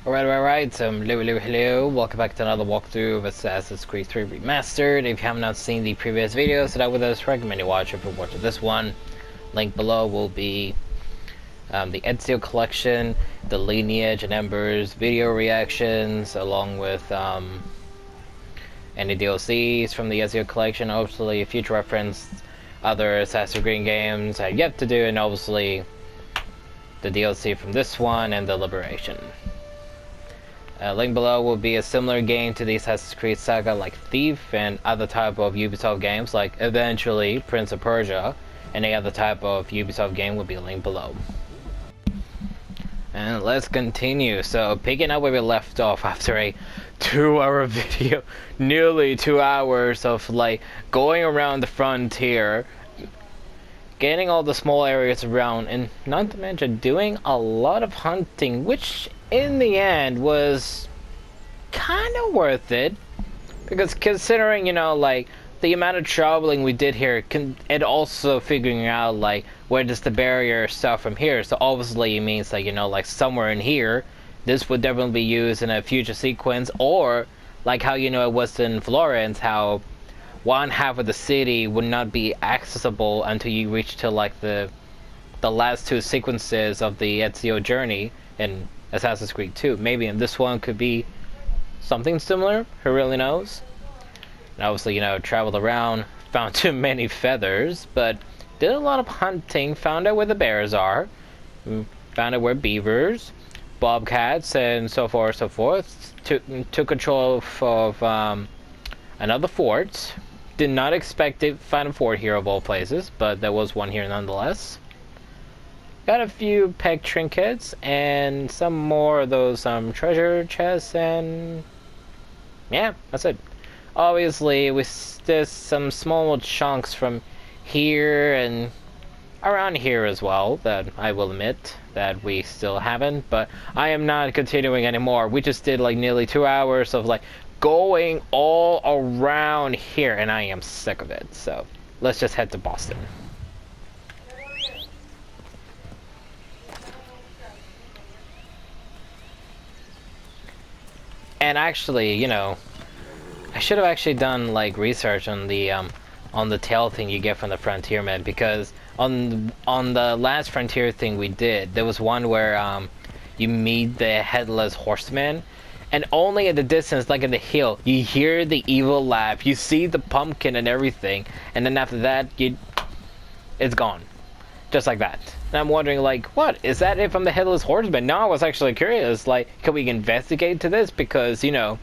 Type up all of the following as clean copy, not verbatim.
Alright, so hello, welcome back to another walkthrough of Assassin's Creed 3 Remastered. If you have not seen the previous videos that I would recommend you watch if you're watching this one. Link below will be the Ezio collection, the Lineage and Embers video reactions, along with any DLCs from the Ezio collection, obviously future reference, other Assassin's Creed games I have yet to do, and obviously the DLC from this one and the Liberation. Link below will be a similar game to the Assassin's Creed saga like Thief and other type of Ubisoft games like eventually Prince of Persia. Any other type of Ubisoft game will be linked below. And let's continue. So picking up where we left off after a 2-hour video, nearly 2 hours of like going around the frontier, getting all the small areas around, and not to mention doing a lot of hunting, which in the end was kind of worth it, because considering, you know, like the amount of traveling we did here, and also figuring out like where does the barrier start from here. So obviously it means like, you know, like somewhere in here this would definitely be used in a future sequence, or like how, you know, it was in Florence, how one half of the city would not be accessible until you reach to like the last two sequences of the Ezio journey in Assassin's Creed 2. Maybe in this one could be something similar, who really knows. And obviously, you know, traveled around, found too many feathers, but did a lot of hunting, found out where the bears are, found out where beavers, bobcats, and so forth, took control of another fort. Did not expect to find a fort here of all places, but there was one here nonetheless. Got a few peg trinkets and some more of those treasure chests, and yeah, that's it. Obviously, there's some small chunks from here and around here as well that I will admit that we still haven't, but I am not continuing anymore. We just did like nearly 2 hours of like going all around here, and I am sick of it. So let's just head to Boston. And actually, you know, I should have actually done like research on the tail thing you get from the frontierman, because on the last frontier thing we did, there was one where you meet the headless horseman, and only at the distance, like in the hill, you hear the evil laugh, you see the pumpkin and everything, and then after that, it's gone. Just like that. And I'm wondering, like, what? Is that it from the Headless Horseman? No, I was actually curious, like, can we investigate to this? Because, you know,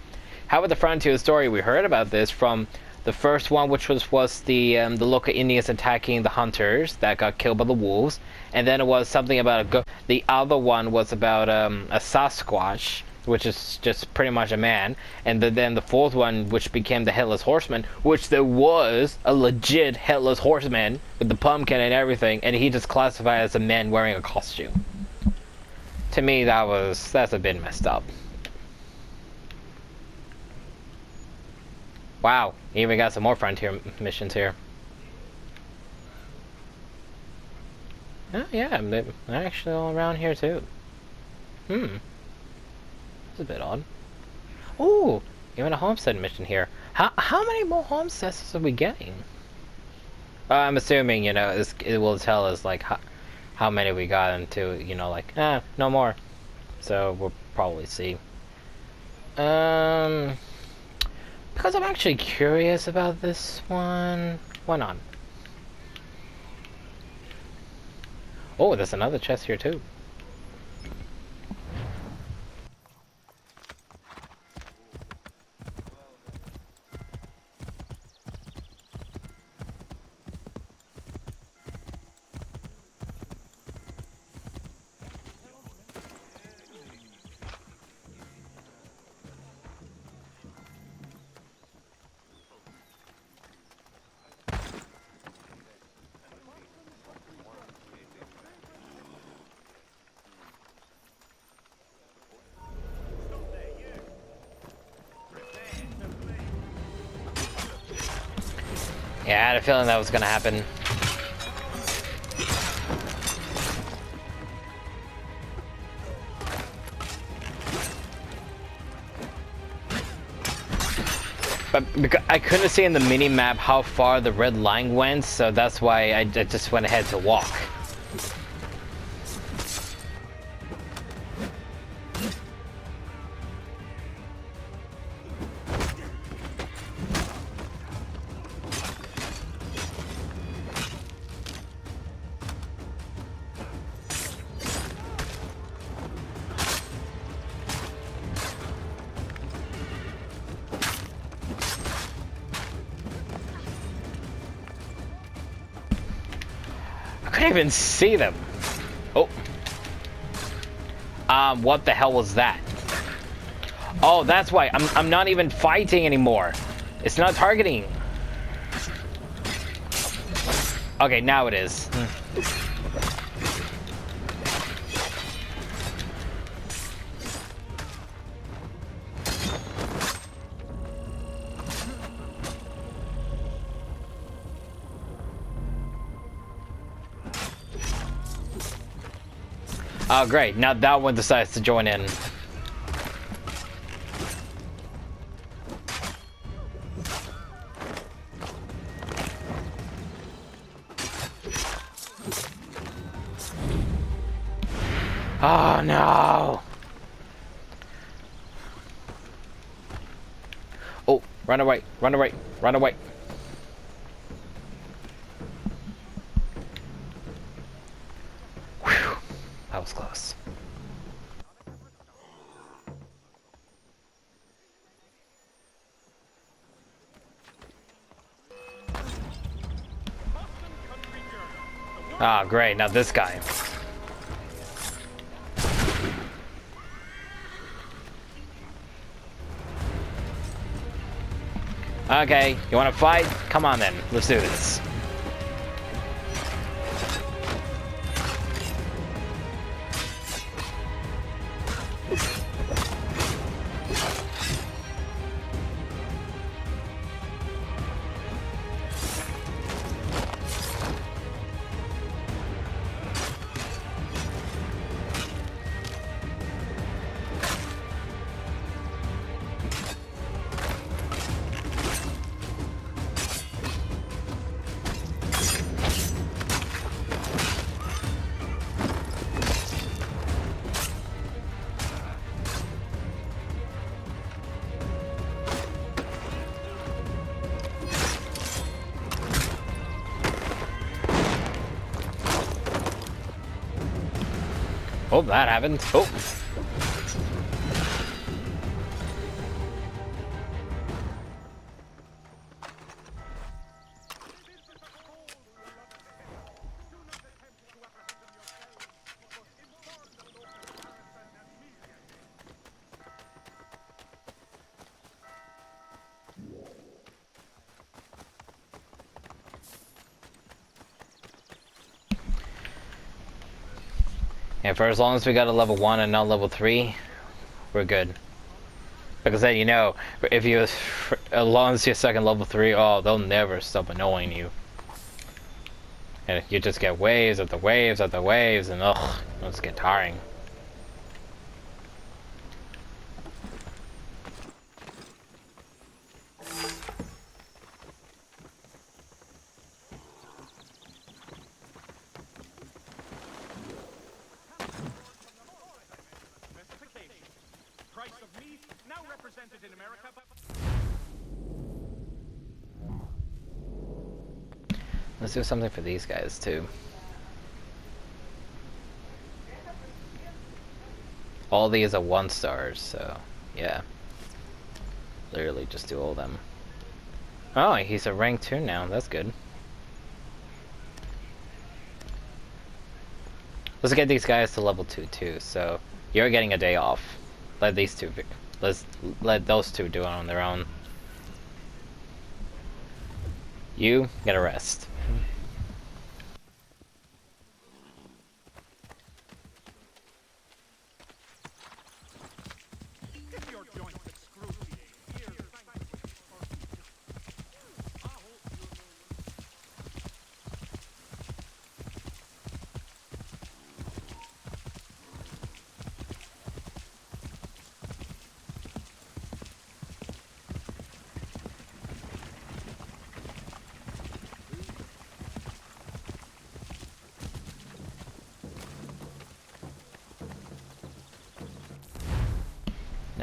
how about the Frontier story? We heard about this from the first one, which was the local Indians attacking the hunters that got killed by the wolves. And then it was something about the other one was about a Sasquatch, which is just pretty much a man, and then the fourth one, which became the Headless Horseman, which there was a legit Headless Horseman with the pumpkin and everything, and he just classified as a man wearing a costume. To me, that's a bit messed up. Wow, even got some more frontier missions here. Oh yeah, they're actually all around here too. It's a bit odd. Ooh, even a homestead mission here. How many more homesteads are we getting? I'm assuming, you know, it will tell us like how many we got into, you know, like no more. So we'll probably see. Because I'm actually curious about this one. Why not? Oh, there's another chest here too. Yeah, I had a feeling that was gonna happen. But because I couldn't see in the mini map how far the red line went, so that's why I just went ahead to walk. I couldn't even see them. Oh. What the hell was that? Oh, that's why. I'm not even fighting anymore. It's not targeting. Okay, now it is. Oh, great. Now that one decides to join in. Oh, no. Oh, run away, run away, run away. Whew, that was close. Ah, great, now this guy. Okay, you wanna fight? Come on then, let's do this. Oh, that happened. Oh. Yeah, for as long as we got a level 1 and not level 3, we're good. Because then, you know, if you, as long as you're stuck in level 3, oh, they'll never stop annoying you. And you just get waves after waves after waves, and ugh, it's get tiring. Let's do something for these guys too. All these are 1 stars, so yeah. Literally just do all of them. Oh, he's a rank 2 now, that's good. Let's get these guys to level 2 too, so you're getting a day off. Let these two, let those two do it on their own. You get a rest.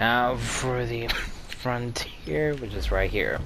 Now for the frontier, which is right here.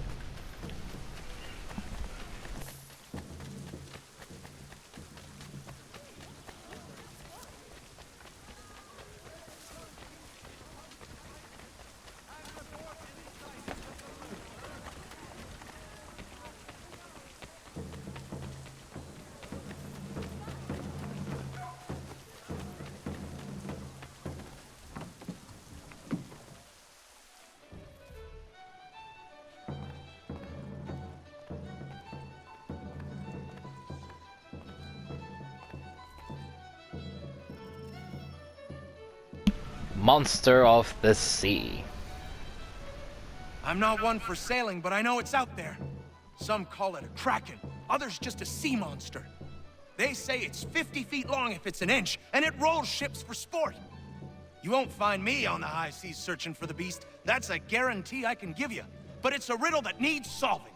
Monster of the sea. I'm not one for sailing, but I know it's out there. Some call it a kraken, others just a sea monster. They say it's 50 feet long if it's an inch, and it rolls ships for sport. You won't find me on the high seas searching for the beast. That's a guarantee I can give you. But it's a riddle that needs solving.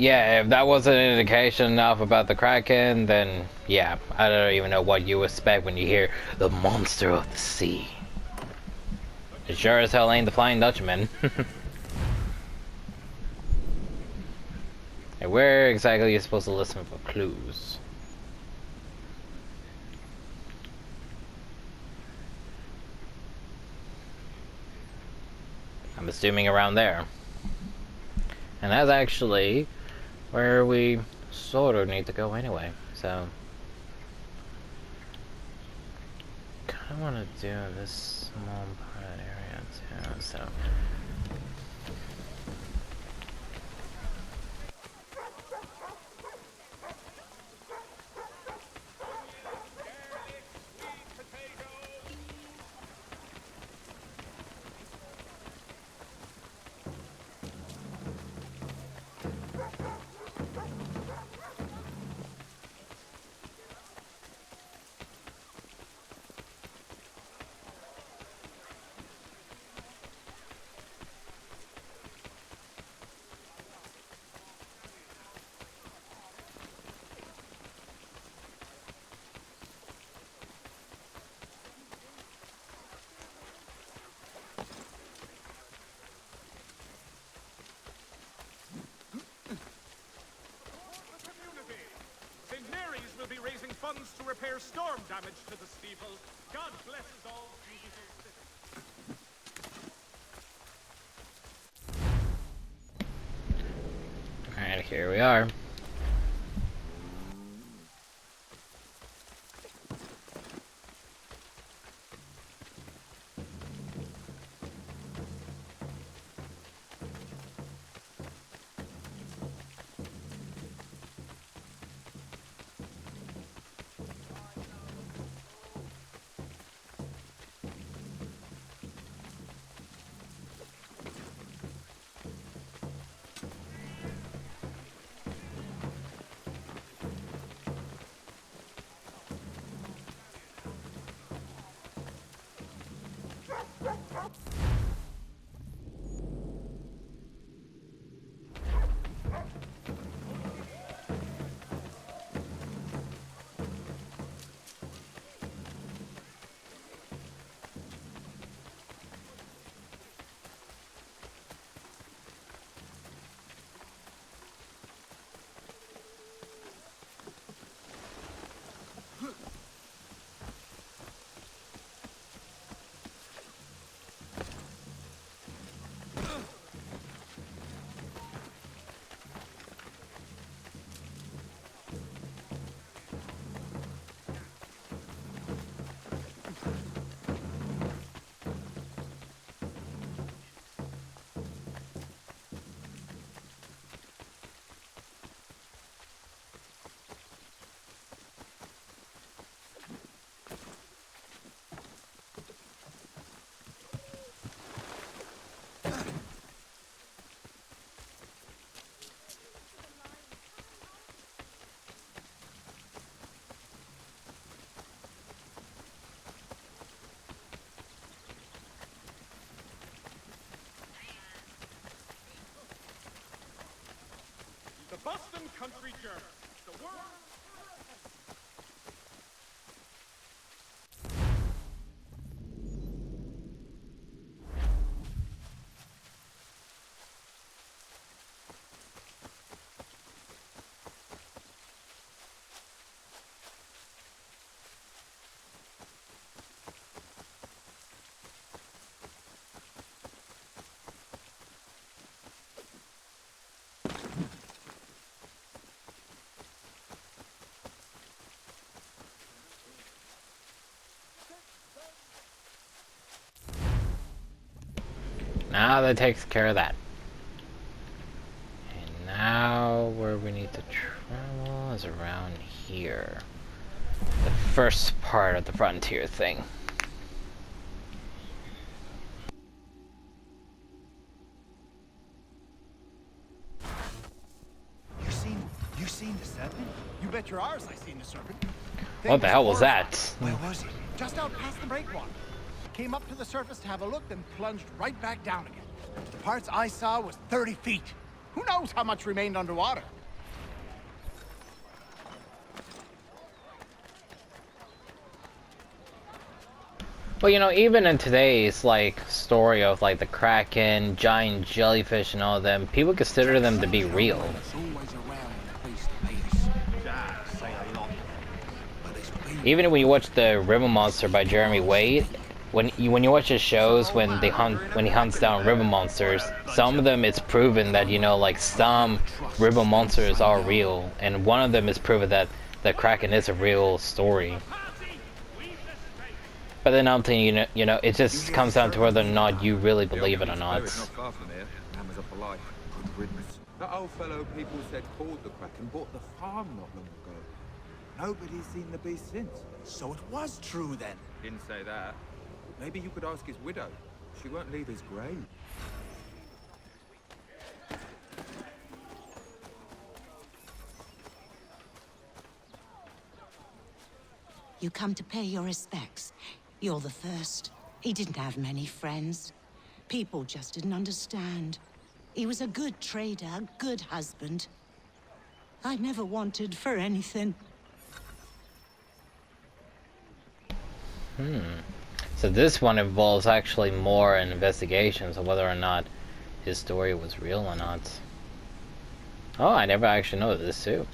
Yeah, if that wasn't an indication enough about the Kraken, then yeah, I don't even know what you expect when you hear the monster of the sea. It sure as hell ain't the Flying Dutchman. And where exactly are you supposed to listen for clues? I'm assuming around there. And that's actually where we sort of need to go anyway, so kind of want to do this small part area too, so Funds to repair storm damage to the steeple. God bless us all. alright, here we are. The Boston Country Journal. The world. Now that takes care of that. And now where we need to travel is around here. The first part of the frontier thing. You seen the serpent? You bet your arse I seen the serpent. What the hell was that? Where was he? Just out past the breakwater. Came up to the surface to have a look, then plunged right back down again. The parts I saw was 30 feet. Who knows how much remained underwater? Well, you know, even in today's, like, story of, like, the Kraken, giant jellyfish and all of them, people consider them to be real. Even when you watch the River Monster by Jeremy Wade, when you watch his shows when he hunts down river monsters, some of them it's proven that, you know, like, some river monsters are real, and one of them is proven that the Kraken is a real story. But then I'm thinking, you know, it just comes down to whether or not you really believe it or not. That old fellow people said called the Kraken bought the farm not long ago. Nobody's seen the beast since. So it was true then. Didn't say that. Maybe you could ask his widow. She won't leave his grave. You come to pay your respects. You're the first. He didn't have many friends. People just didn't understand. He was a good trader, good husband. I never wanted for anything. So this one involves actually more investigations of whether or not his story was real or not. Oh, I never actually know this too.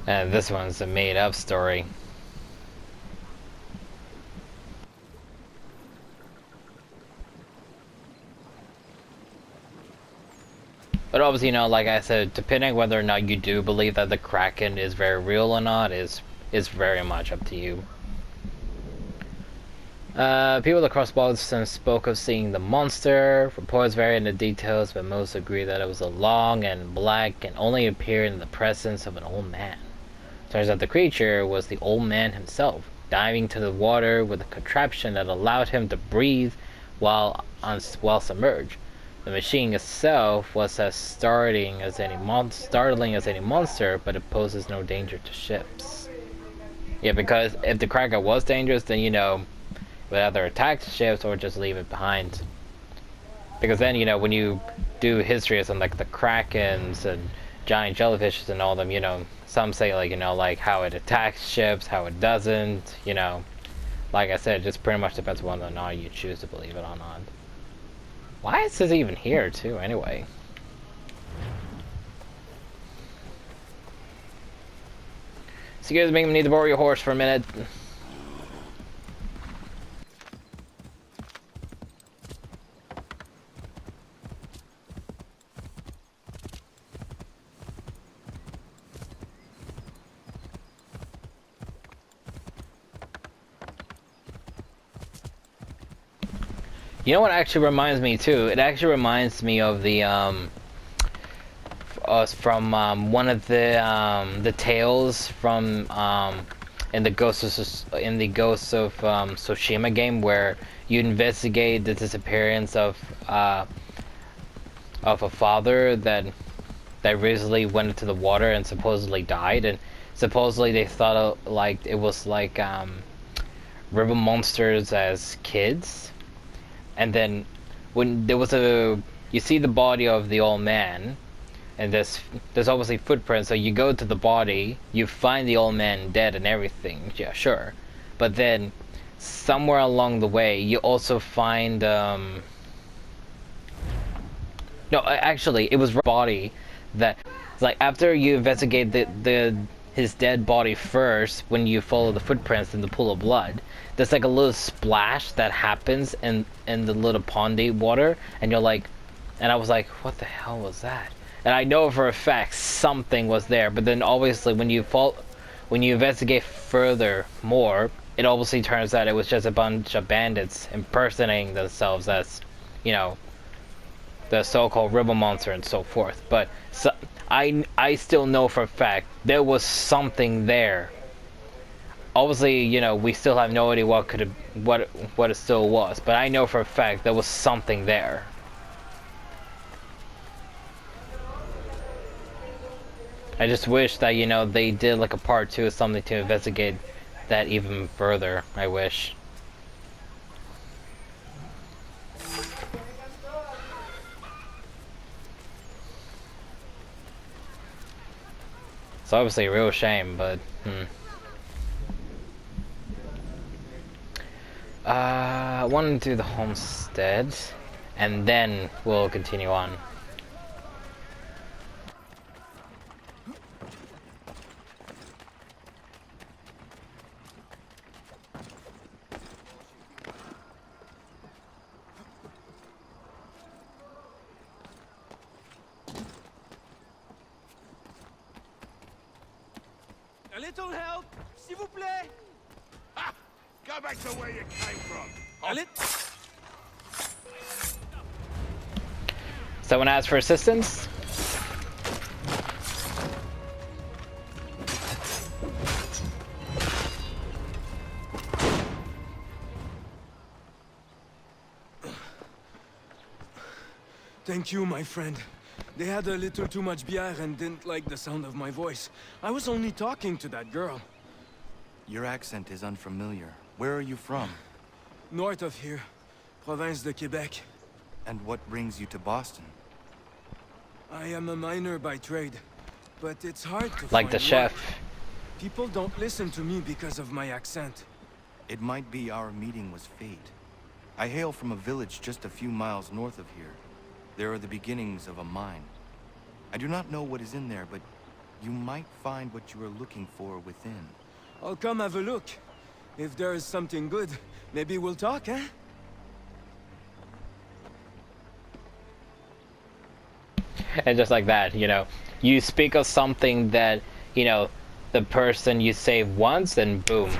And this one's a made-up story. But obviously, you know, like I said, depending whether or not you do believe that the Kraken is very real or not is very much up to you. People across Boston spoke of seeing the monster. Reports vary in the details, but most agree that it was a long and black and only appeared in the presence of an old man. Turns out the creature was the old man himself, diving to the water with a contraption that allowed him to breathe while submerged. The machine itself was as startling as any monster, but it poses no danger to ships. Yeah, because if the Kraken was dangerous, then, you know, it would either attack the ships or just leave it behind. Because then, you know, when you do history on, like, the Krakens and giant jellyfishes and all them, you know, some say, like, you know, like how it attacks ships, how it doesn't, you know. Like I said, it just pretty much depends on whether or not you choose to believe it or not. Why is this even here, too, anyway? Excuse me, I need to borrow your horse for a minute. You know what actually reminds me too? It actually reminds me of the from one of the tales from in the Tsushima game, where you investigate the disappearance of a father that recently went into the water and supposedly died, and supposedly they thought like it was like river monsters as kids, and then when there was you see the body of the old man, and there's obviously footprints, so you go to the body, you find the old man dead and everything, yeah, sure, but then somewhere along the way you also find no, actually, it was body that, like, after you investigate his dead body first, when you follow the footprints in the pool of blood, there's like a little splash that happens in the little pondy water, and you're like, and I was like, what the hell was that? And I know for a fact something was there, but then obviously when you investigate further more, it obviously turns out it was just a bunch of bandits impersonating themselves as, you know, the so-called river monster and so forth. But so, I still know for a fact there was something there. Obviously, you know, we still have no idea what it still was, but I know for a fact there was something there. I just wish that, you know, they did like a part 2 or something to investigate that even further. I wish. It's obviously a real shame, but I want to do the homestead, and then we'll continue on. A little help, s'il vous plaît. Ha! Go back to where you came from. A little. Someone asked for assistance? Thank you, my friend. They had a little too much beer and didn't like the sound of my voice. I was only talking to that girl. Your accent is unfamiliar. Where are you from? North of here, Province de Quebec. And what brings you to Boston? I am a miner by trade, but it's hard to Like the find chef. work. People don't listen to me because of my accent. It might be our meeting was fate. I hail from a village just a few miles north of here. There are the beginnings of a mine. I do not know what is in there, but you might find what you are looking for within. I'll come have a look. If there is something good, maybe we'll talk, eh? And just like that, you know, you speak of something that, you know, the person you save once, and boom,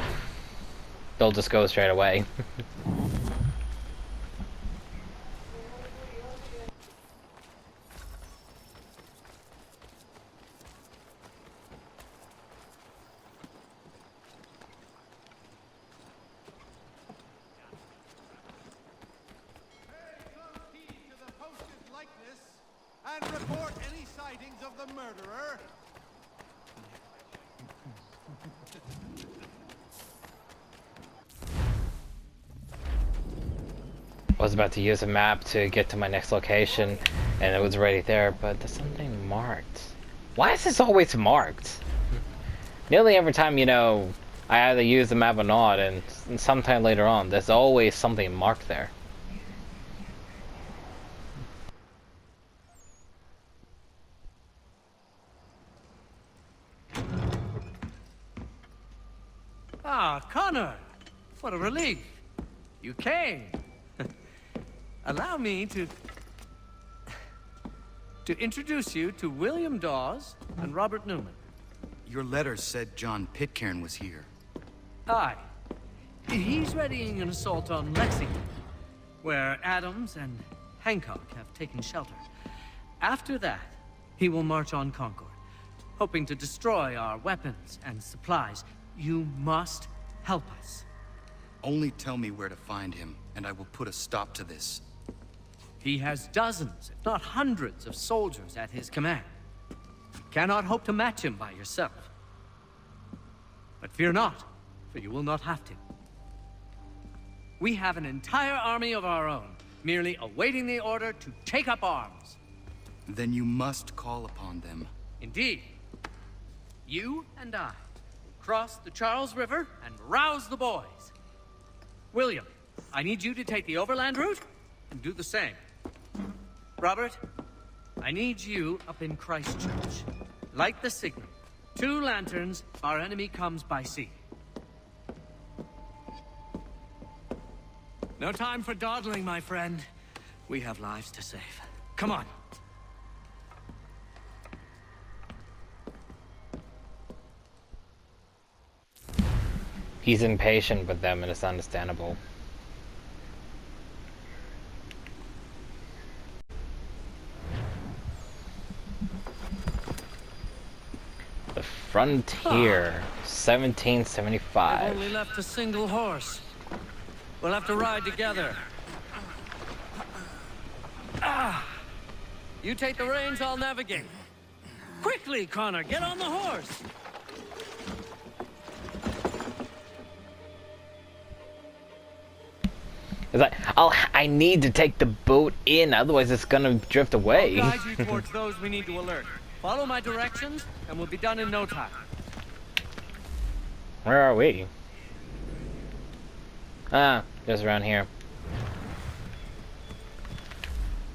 they'll just go straight away. And report any sightings of the murderer. I was about to use a map to get to my next location, and it was already there, but there's something marked. Why is this always marked? Nearly every time, you know, I either use the map or not, and sometime later on, there's always something marked there. Ah, Connor! What a relief! You came! Allow me to introduce you to William Dawes and Robert Newman. Your letter said John Pitcairn was here. Aye. He's readying an assault on Lexington, where Adams and Hancock have taken shelter. After that, he will march on Concord, hoping to destroy our weapons and supplies. You must help us. Only tell me where to find him, and I will put a stop to this. He has dozens, if not hundreds, of soldiers at his command. You cannot hope to match him by yourself. But fear not, for you will not have to. We have an entire army of our own, merely awaiting the order to take up arms. Then you must call upon them. Indeed. You and I will cross the Charles River and rouse the boys. William, I need you to take the overland route and do the same. Robert, I need you up in Christchurch. Light the signal. 2 lanterns, our enemy comes by sea. No time for dawdling, my friend. We have lives to save. Come on. He's impatient with them, and it's understandable. The Frontier, 1775. I've only left a single horse. We'll have to ride together. You take the reins, I'll navigate. Quickly, Connor, get on the horse. It's like, I need to take the boat in, otherwise it's gonna drift away. I'll guide you towards those we need to alert. Follow my directions, and we'll be done in no time. Where are we? Ah, just around here.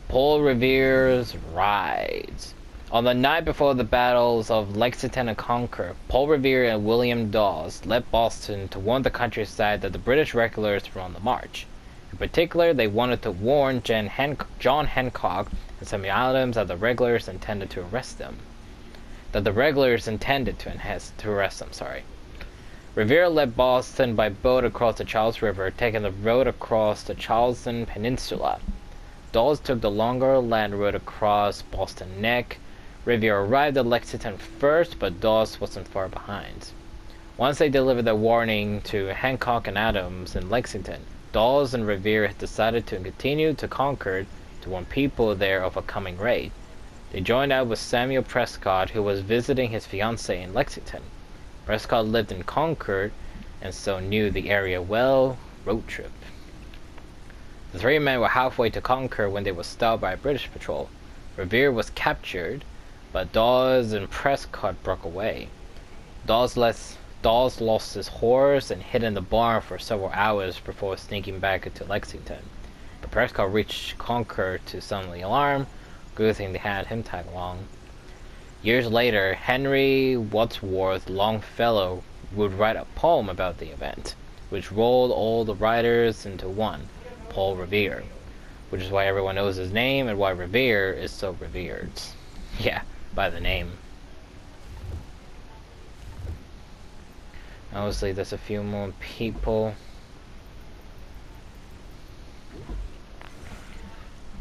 Paul Revere's Rides. On the night before the battles of Lexington and Concord, Paul Revere and William Dawes left Boston to warn the countryside that the British regulars were on the march. In particular, they wanted to warn John Hancock and Samuel Adams that the regulars intended to arrest them. Revere led Boston by boat across the Charles River, taking the road across the Charleston Peninsula. Dawes took the longer land road across Boston Neck. Revere arrived at Lexington first, but Dawes wasn't far behind. Once they delivered their warning to Hancock and Adams in Lexington, Dawes and Revere had decided to continue to Concord to warn people there of a coming raid. They joined out with Samuel Prescott, who was visiting his fiancée in Lexington. Prescott lived in Concord and so knew the area well. Road trip. The 3 men were halfway to Concord when they were stopped by a British patrol. Revere was captured, but Dawes and Prescott broke away. Dawes lost his horse and hid in the barn for several hours before sneaking back into Lexington. But Prescott reached Concord to sound the alarm. Good thing they had him tag along. Years later, Henry Wadsworth Longfellow would write a poem about the event, which rolled all the writers into one, Paul Revere, which is why everyone knows his name and why Revere is so revered. Yeah, by the name. Obviously, there's a few more people.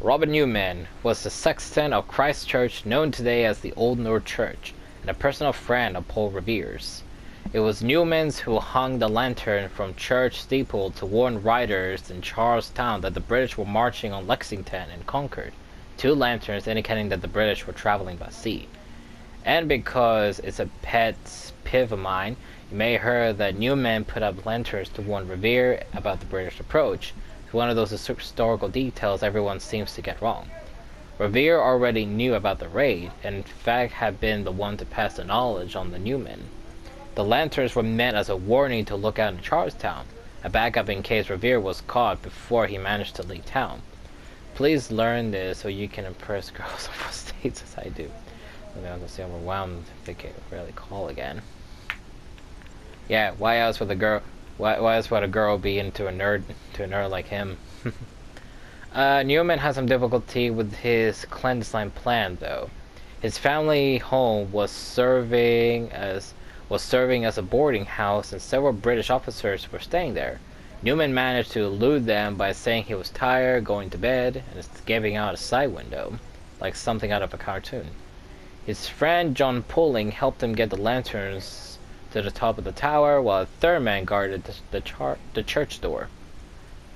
Robert Newman was the sexton of Christ Church, known today as the Old North Church, and a personal friend of Paul Revere's. It was Newman's who hung the lantern from church steeple to warn riders in Charlestown that the British were marching on Lexington and Concord, 2 lanterns indicating that the British were traveling by sea. And because it's a pet peeve of mine, you may have heard that Newman put up lanterns to warn Revere about the British approach. It's one of those historical details everyone seems to get wrong. Revere already knew about the raid, and in fact had been the one to pass the knowledge on to Newman. The lanterns were meant as a warning to look out in Charlestown, a backup in case Revere was caught before he managed to leave town. Please learn this so you can impress girls of all states as I do. Maybe I'm just overwhelmed if they can really call again. Yeah, why else would a girl be into a nerd like him? Newman had some difficulty with his clandestine plan, though. His family home was serving as a boarding house, and several British officers were staying there. Newman managed to elude them by saying he was tired, going to bed, and giving out a side window, like something out of a cartoon. His friend John Pulling helped him get the lanterns to the top of the tower, while a third man guarded the church door.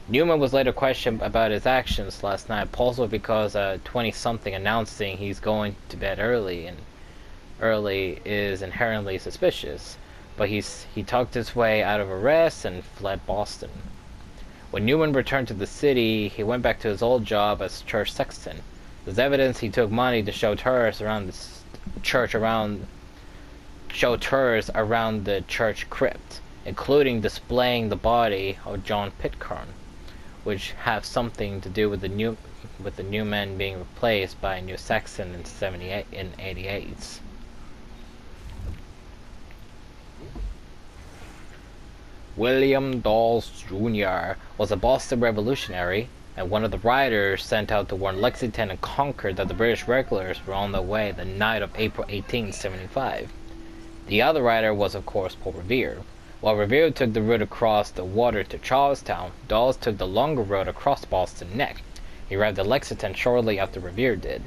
Newman was later questioned about his actions last night, possibly because a 20-something announcing he's going to bed early is inherently suspicious, but he talked his way out of arrest and fled Boston. When Newman returned to the city, he went back to his old job as church sexton. There's evidence he took money to show tourists around the church crypt, including displaying the body of John Pitcairn, which have something to do with the Newman being replaced by a new sexton in 88. William Dawes Jr. was a Boston revolutionary and one of the riders sent out to warn Lexington and Concord that the British regulars were on their way the night of April 1875. The other rider was, of course, Paul Revere. While Revere took the route across the water to Charlestown, Dawes took the longer road across Boston Neck. He arrived at Lexington shortly after Revere did.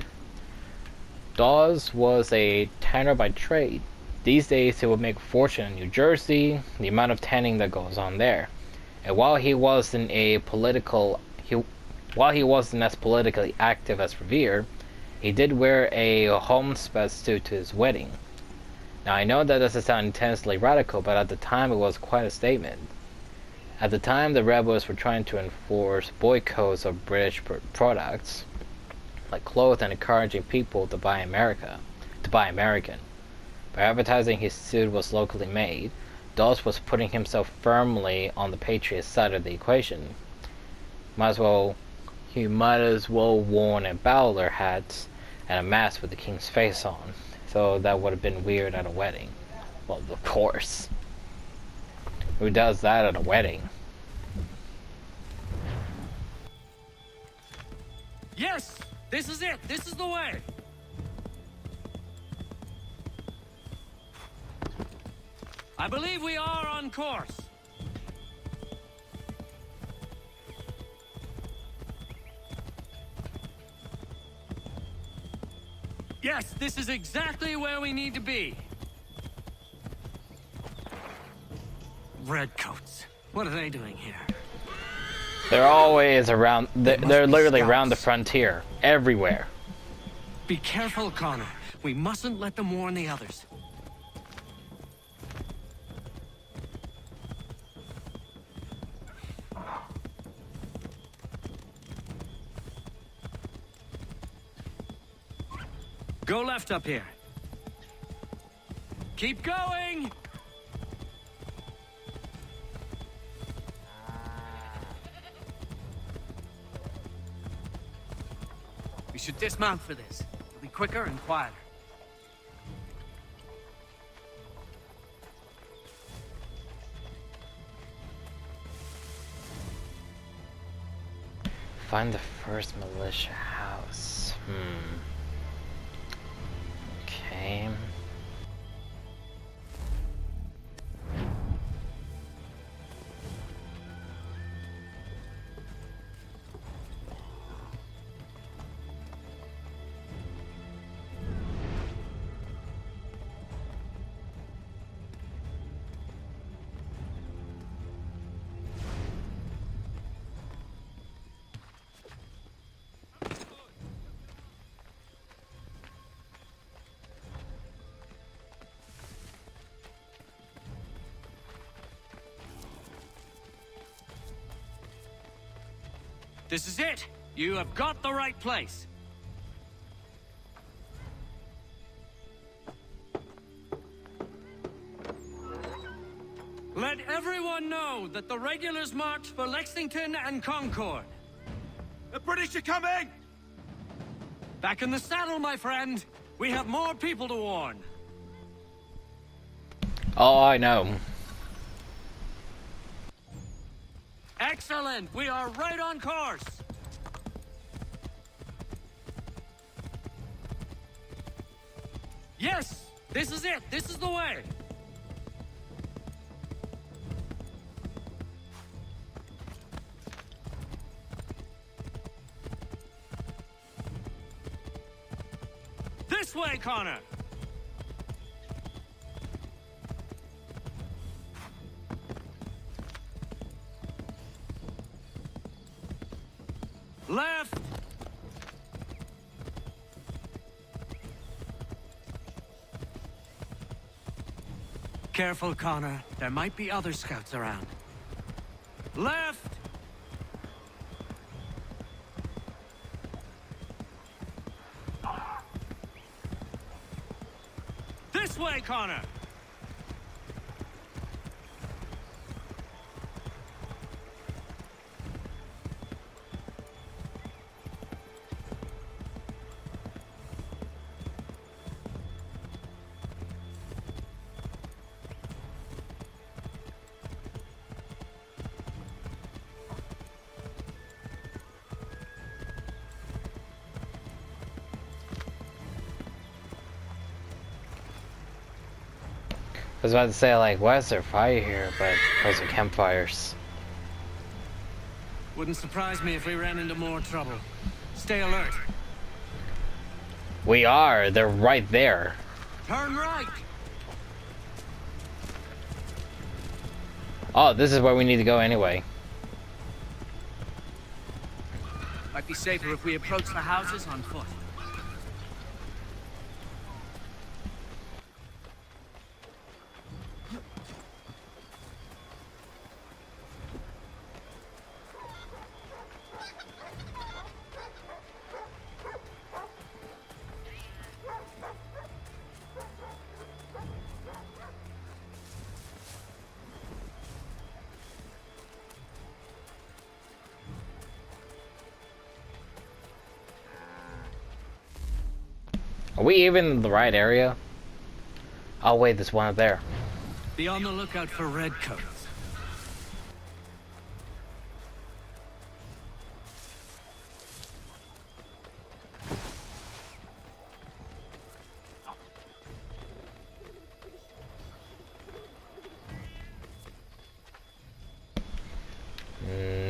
Dawes was a tanner by trade. These days he would make a fortune in New Jersey, the amount of tanning that goes on there. And while he wasn't as politically active as Revere, he did wear a homespun suit to his wedding. Now I know that doesn't sound intensely radical, but at the time it was quite a statement. At the time the rebels were trying to enforce boycotts of British products, like clothes, and encouraging people to buy American. By advertising his suit was locally made, Dawes was putting himself firmly on the Patriots' side of the equation. He might as well worn a bowler hat and a mask with the king's face on, so that would have been weird at a wedding. Well, of course. Who does that at a wedding? Yes! This is it! This is the way! I believe we are on course. Yes, this is exactly where we need to be. Redcoats. What are they doing here? They're always around. They're literally around the frontier, everywhere. Be careful, Connor. We mustn't let them warn the others. Go left up here. Keep going! We should dismount for this. It'll be quicker and quieter. Find the first militia house. Okay. This is it! You have got the right place! Let everyone know that the regulars marched for Lexington and Concord. The British are coming! Back in the saddle, my friend! We have more people to warn. Oh, I know. Excellent! We are right on course! Yes! This is it! This is the way! This way, Connor! Left! Careful, Connor. There might be other scouts around. Left! This way, Connor! I was about to say, like, why is there fire here? But those are campfires. Wouldn't surprise me if we ran into more trouble. Stay alert. We are. They're right there. Turn right! Oh, this is where we need to go anyway. Might be safer if we approach the houses on foot. Are we even in the right area? Oh wait, there's one up there. Be on the lookout for redcoats.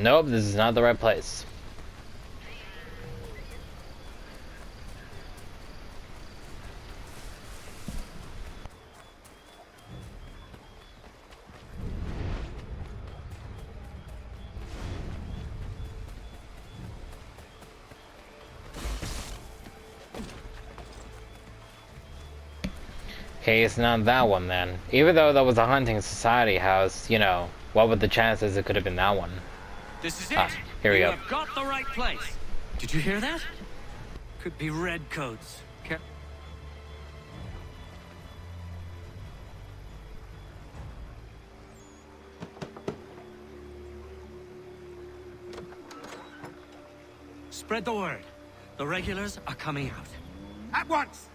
Nope, this is not the right place. Okay, it's not that one then. Even though that was a hunting society house, you know, what were the chances it could have been that one? This is it. Ah, here we go. You have got the right place. Did you hear that? Could be redcoats. Spread the word. The regulars are coming out. At once!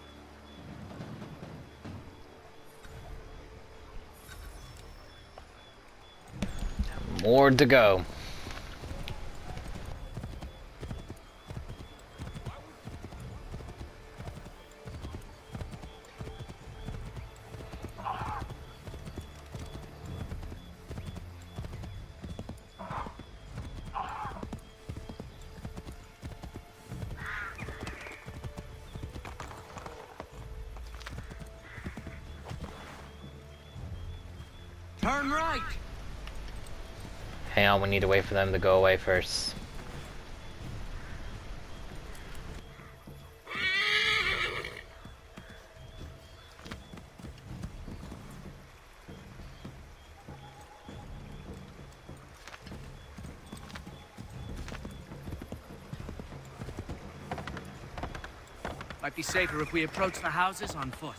More to go. Turn right. Hang on, we need to wait for them to go away first. Might be safer if we approach the houses on foot.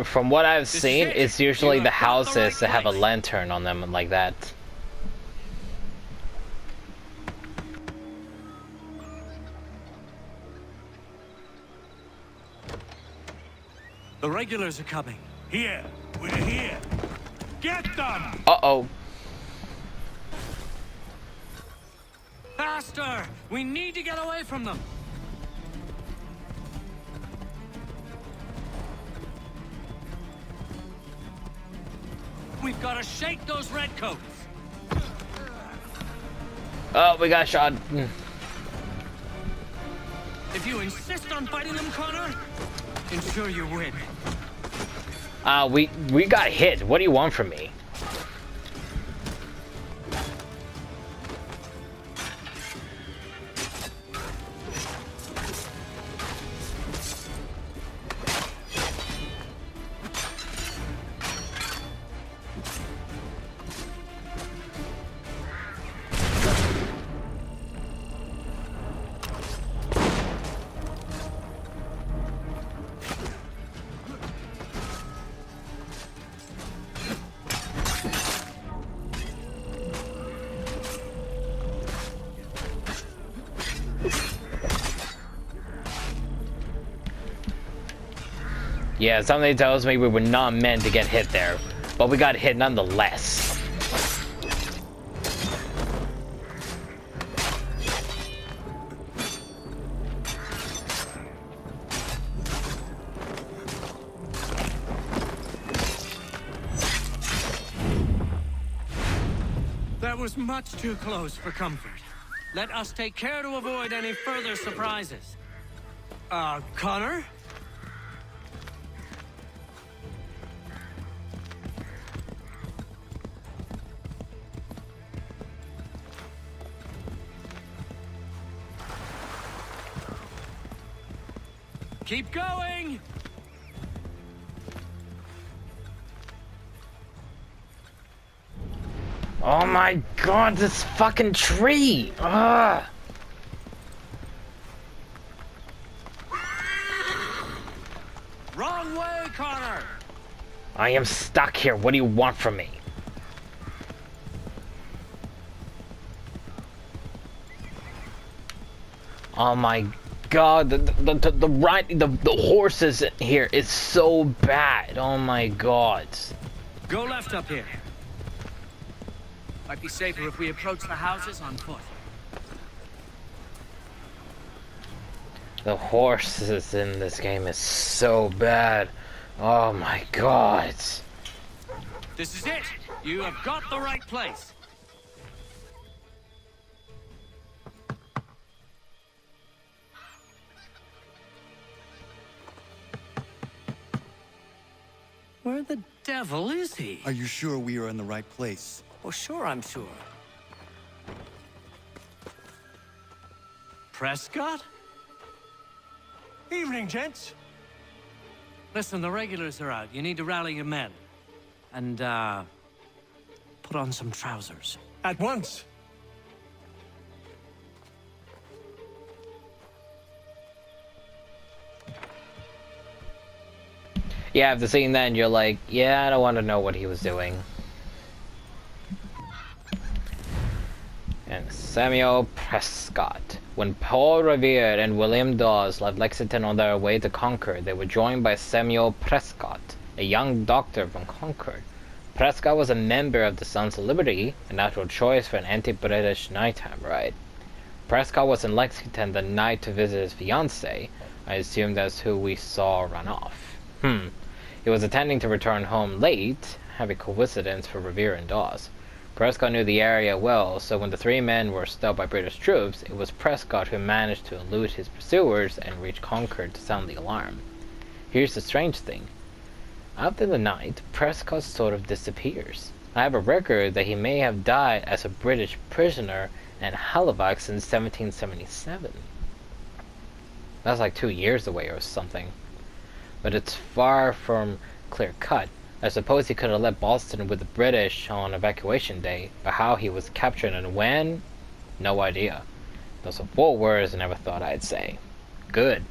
From what I've seen, it's usually the houses that have a lantern on them like that. The regulars are coming. Here! We're here! Get them! Uh-oh. Faster! We need to get away from them! We've got to shake those redcoats! Oh, we got shot. If you insist on fighting them, Connor, ensure you win. We got hit. What do you want from me? Yeah, something tells me we were not meant to get hit there, but we got hit nonetheless. That was much too close for comfort. Let us take care to avoid any further surprises. Connor? Keep going! Oh my god, this fucking tree! Ugh! Wrong way, Connor! I am stuck here. What do you want from me? Oh my god, the horses here is so bad. Oh my god. Go left up here. Might be safer if we approach the houses on foot. The horses in this game is so bad. Oh my god. This is it! You have got the right place! Where the devil is he? Are you sure we are in the right place? Oh, sure, I'm sure. Prescott? Evening, gents. Listen, the regulars are out. You need to rally your men. And, put on some trousers. At once. Yeah, after seeing that, you're like, yeah, I don't want to know what he was doing. And Samuel Prescott. When Paul Revere and William Dawes left Lexington on their way to Concord, they were joined by Samuel Prescott, a young doctor from Concord. Prescott was a member of the Sons of Liberty, a natural choice for an anti-British nighttime ride. Prescott was in Lexington the night to visit his fiancée. I assume that's who we saw run off. He was intending to return home late, having coincidence for Revere and Dawes. Prescott knew the area well, so when the three men were stopped by British troops, it was Prescott who managed to elude his pursuers and reach Concord to sound the alarm. Here's the strange thing. After the night, Prescott sort of disappears. I have a record that he may have died as a British prisoner in Halifax in 1777. That's like 2 years away or something. But it's far from clear-cut. I suppose he could have left Boston with the British on evacuation day, but how he was captured and when? No idea. Those are 4 words I never thought I'd say. Good.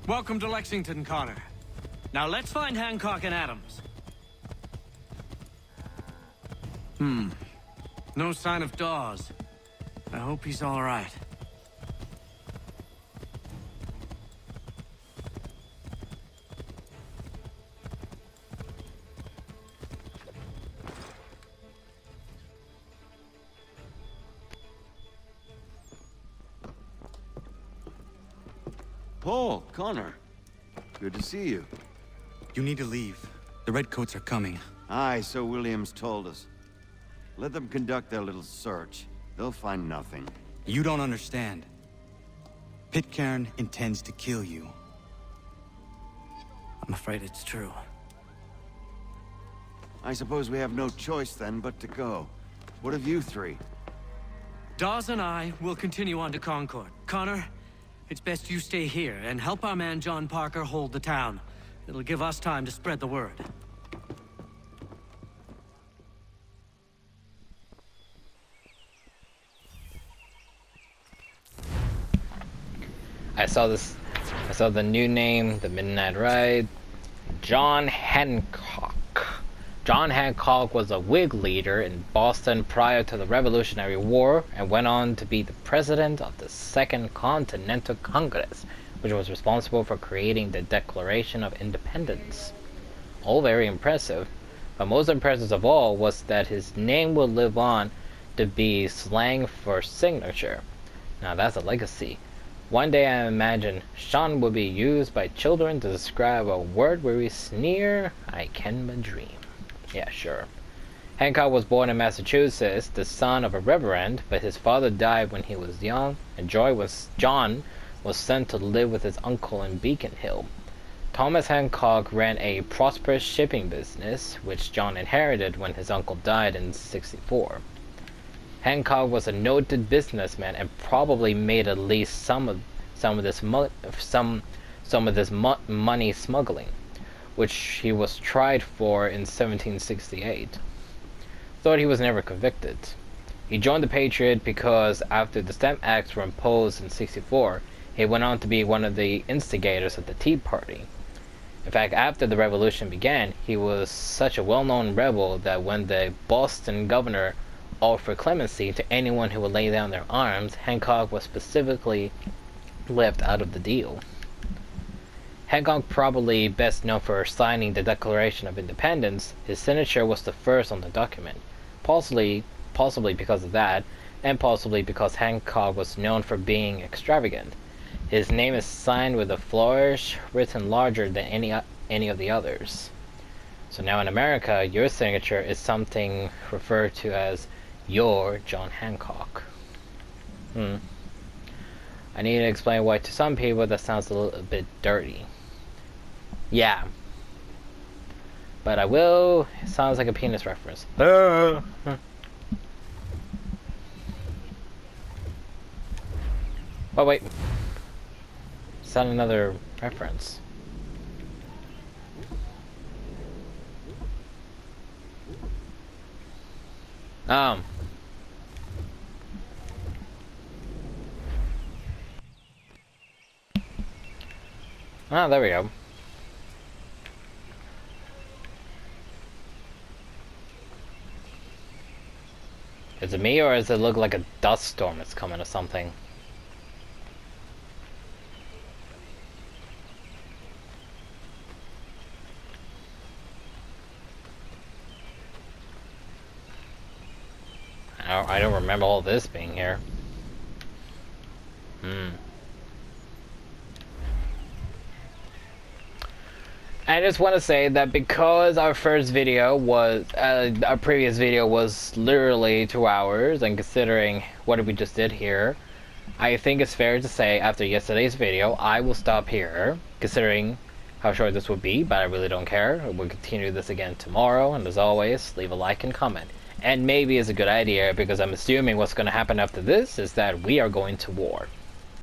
Welcome to Lexington, Connor. Now let's find Hancock and Adams. No sign of Dawes. I hope he's all right. Paul, Connor. Good to see you. You need to leave. The Redcoats are coming. Aye, so Williams told us. Let them conduct their little search. They'll find nothing. You don't understand. Pitcairn intends to kill you. I'm afraid it's true. I suppose we have no choice then but to go. What of you three? Dawes and I will continue on to Concord. Connor, it's best you stay here and help our man John Parker hold the town. It'll give us time to spread the word. I saw the new name, the Midnight Ride. John Hancock. John Hancock was a Whig leader in Boston prior to the Revolutionary War and went on to be the president of the Second Continental Congress, which was responsible for creating the Declaration of Independence. All very impressive, but most impressive of all was that his name will live on to be slang for signature. Now that's a legacy. One day I imagine Sean will be used by children to describe a word where we sneer, I can but dream. Yeah, sure. Hancock was born in Massachusetts, the son of a reverend, but his father died when he was young, and John was sent to live with his uncle in Beacon Hill. Thomas Hancock ran a prosperous shipping business, which John inherited when his uncle died in '64. Hancock was a noted businessman and probably made at least some of this money smuggling, which he was tried for in 1768. Though he was never convicted. He joined the Patriot because after the Stamp Acts were imposed in '64, he went on to be one of the instigators of the Tea Party. In fact, after the revolution began, he was such a well-known rebel that when the Boston governor offered clemency to anyone who would lay down their arms, Hancock was specifically left out of the deal. Hancock, probably best known for signing the Declaration of Independence, his signature was the first on the document, possibly because of that, and possibly because Hancock was known for being extravagant. His name is signed with a flourish written larger than any of the others. So now in America, your signature is something referred to as your John Hancock. I need to explain why to some people that sounds a little bit dirty. Yeah. But I will. It sounds like a penis reference. Oh wait. Is that another reference? Oh, there we go. Is it me, or does it look like a dust storm is coming or something? I don't remember all this being here. I just want to say that because our previous video was literally 2 hours, and considering what we just did here, I think it's fair to say after yesterday's video, I will stop here, considering how short this would be, but I really don't care. We'll continue this again tomorrow, and as always, leave a like and comment. And maybe it's a good idea, because I'm assuming what's going to happen after this is that we are going to war.